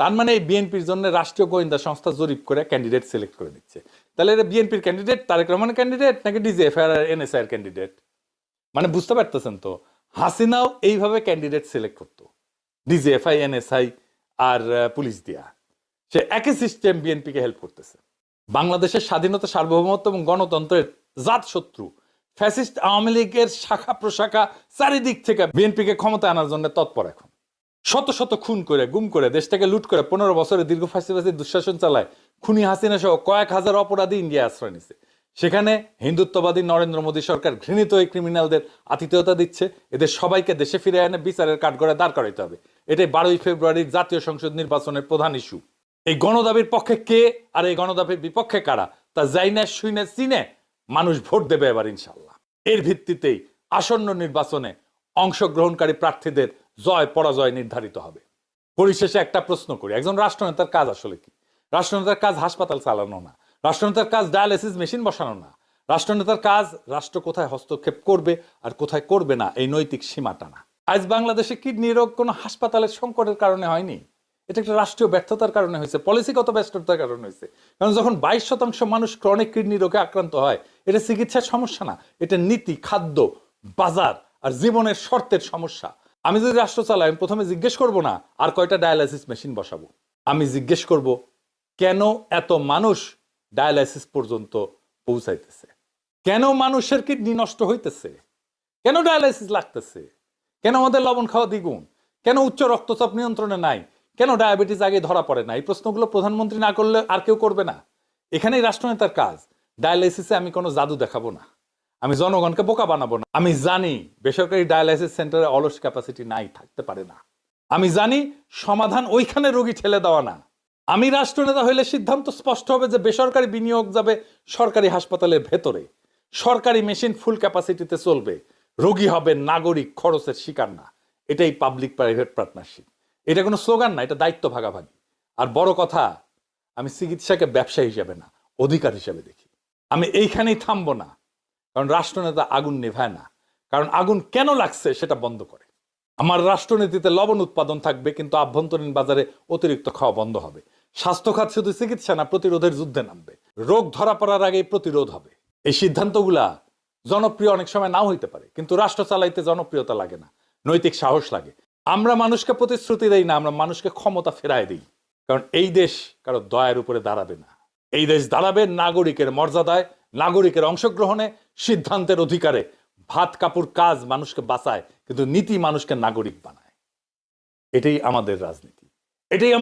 তার মানে এই বিএনপির জন্য রাষ্ট্রীয় গোয়েন্দা সংস্থা জরিপ করে ক্যান্ডিডেট সিলেক্ট করে দিচ্ছে। তাহলে এটা বিএনপির ক্যান্ডিডেট, তারেক রহমানের ক্যান্ডিডেট নাকি ডিজিএফআই আর এনএসআই এর ক্যান্ডিডেট? মানে বুঝতে পারতেছেন তো, হাসিনাও এইভাবে ক্যান্ডিডেট সিলেক্ট করতো, ডিজিএফআই এনএসআই আর পুলিশ দিয়া। সে একই সিস্টেম বিএনপিকে হেল্প করতেছে। বাংলাদেশের স্বাধীনতা, সার্বভৌমত্ব এবং গণতন্ত্রের জাত শত্রু ফ্যাসিস্ট আওয়ামী লীগের শাখা প্রশাখা চারিদিক থেকে বিএনপিকে ক্ষমতা আনার জন্য তৎপর। এখন শত শত খুন করে, গুম করে, দেশটাকে লুট করে 15 বছরে দীর্ঘ ফাঁসিবাসী দুঃশাসন চালায় খুনি হাসিনা সহ কয়েক হাজার অপরাধী ইন্ডিয়া আশ্রয় নিছে। সেখানে হিন্দুত্ববাদী নরেন্দ্র মোদী সরকার ঘৃণিত এই ক্রিমিনালদের আতিথেয়তা দিচ্ছে। এদের সবাইকে দেশে ফিরে এনে বিচারের কাঠগড়ায় দাঁড় করাইতে হবে। এটাই 12ই ফেব্রুয়ারির জাতীয় সংসদ নির্বাচনের প্রধান ইস্যু। এই গণদাবির পক্ষে কে আর এই গণদাবির বিপক্ষে কারা তা যাইনা শুইনা চিনে মানুষ ভোট দেবে এবার ইনশাল্লাহ। এর ভিত্তিতেই আসন্ন নির্বাচনে অংশগ্রহণকারী প্রার্থীদের জয় পরাজয় নির্ধারিত হবে। পরিশেষে একটা প্রশ্ন করি, একজন রাষ্ট্রনেতার কাজ আসলে কি? রাষ্ট্রনেতার কাজ হাসপাতাল চালানো না, রাষ্ট্রনেতার কাজ ডায়ালিসিস মেশিন বসানো না। রাষ্ট্রনেতার কাজ রাষ্ট্র কোথায় হস্তক্ষেপ করবে আর কোথায় করবে না এই নৈতিক সীমা টানা। আজ বাংলাদেশে কিডনি রোগ কোনো হাসপাতালের সংকটের কারণে হয়নি, এটা একটা রাষ্ট্রীয় ব্যর্থতার কারণে হয়েছে, পলিসিগত ব্যর্থতার কারণে হয়েছে। কারণ যখন 22% মানুষ ক্রনিক কিডনি রোগে আক্রান্ত হয়, এটা চিকিৎসার সমস্যা না, এটা নীতি, খাদ্য, বাজার আর জীবনের শর্তের সমস্যা। আমি যদি রাষ্ট্র চালাই, আমি প্রথমে জিজ্ঞেস করব না আর কয়টা ডায়ালাইসিস মেশিন বসাবো, আমি জিজ্ঞেস করব কেন এত মানুষ ডায়ালাইসিস পর্যন্ত পৌঁছাইতেছে, কেন মানুষের কিডনি নষ্ট হইতেছে, কেন ডায়ালাইসিস লাগতেছে, কেন আমাদের লবণ খাওয়া দ্বিগুণ, কেন উচ্চ রক্তচাপ নিয়ন্ত্রণে নাই, কেন ডায়াবেটিস আগে ধরা পড়ে না। এই প্রশ্নগুলো প্রধানমন্ত্রী না করলে আর কেউ করবে না। এখানেই রাষ্ট্রনেতার কাজ। ডায়ালাইসিসে আমি কোনো জাদু দেখাবো না, আমি জনগণকে বোকা বানাবো না। আমি জানি বেসরকারি ডায়ালাইসিস সেন্টারে অলস ক্যাপাসিটি নাই, থাকতে পারে না। আমি জানি সমাধান ওইখানে রোগী ঠেলে দেওয়া না। আমি রাষ্ট্রনেতা হইলে সিদ্ধান্ত স্পষ্ট হবে যে বেসরকারি বিনিয়োগ যাবে সরকারি হাসপাতালের ভেতরে, সরকারি মেশিন ফুল ক্যাপাসিটিতে চলবে, রোগী হবে নাগরিক, খরচের শিকার না। এটাই পাবলিক প্রাইভেট পার্টনারশিপ। এটা কোনো স্লোগান না, এটা দায়িত্ব ভাগাভাগি। আর বড় কথা, আমি চিকিৎসাকে ব্যবসা হিসেবে না, অধিকার হিসেবে দেখি। আমি এইখানেই থামবো না, কারণ রাষ্ট্রনেতা আগুন নেভায় না, কারণ আগুন কেন লাগছে সেটা বন্ধ করে। আমার রাষ্ট্রনীতিতে লবণ উৎপাদন থাকবে, কিন্তু আভ্যন্তরীণ বাজারে অতিরিক্ত খাওয়া বন্ধ হবে। স্বাস্থ্য খাত শুধু চিকিৎসা না, প্রতিরোধের যুদ্ধে নামবে। রোগ ধরা পড়ার আগেই প্রতিরোধ হবে। এই সিদ্ধান্তগুলা জনপ্রিয় অনেক সময় নাও হইতে পারে, কিন্তু রাষ্ট্র চালাইতে জনপ্রিয়তা লাগে না, নৈতিক সাহস লাগে। আমরা মানুষকে প্রতিশ্রুতি দেই না, আমরা মানুষকে ক্ষমতা ফেরায় দিই। কারণ এই দেশ কারো দয়ার উপরে দাঁড়াবে না। এই দেশ দাঁড়াবে নাগরিকের মর্যাদায়, নাগরিকের অংশগ্রহণে, সিদ্ধান্তের অধিকারে। ভাত কাপড় কাজ মানুষকে বাঁচায়, কিন্তু নীতি মানুষকে নাগরিক বানায়। এটাই আমাদের রাজনীতি, এটাই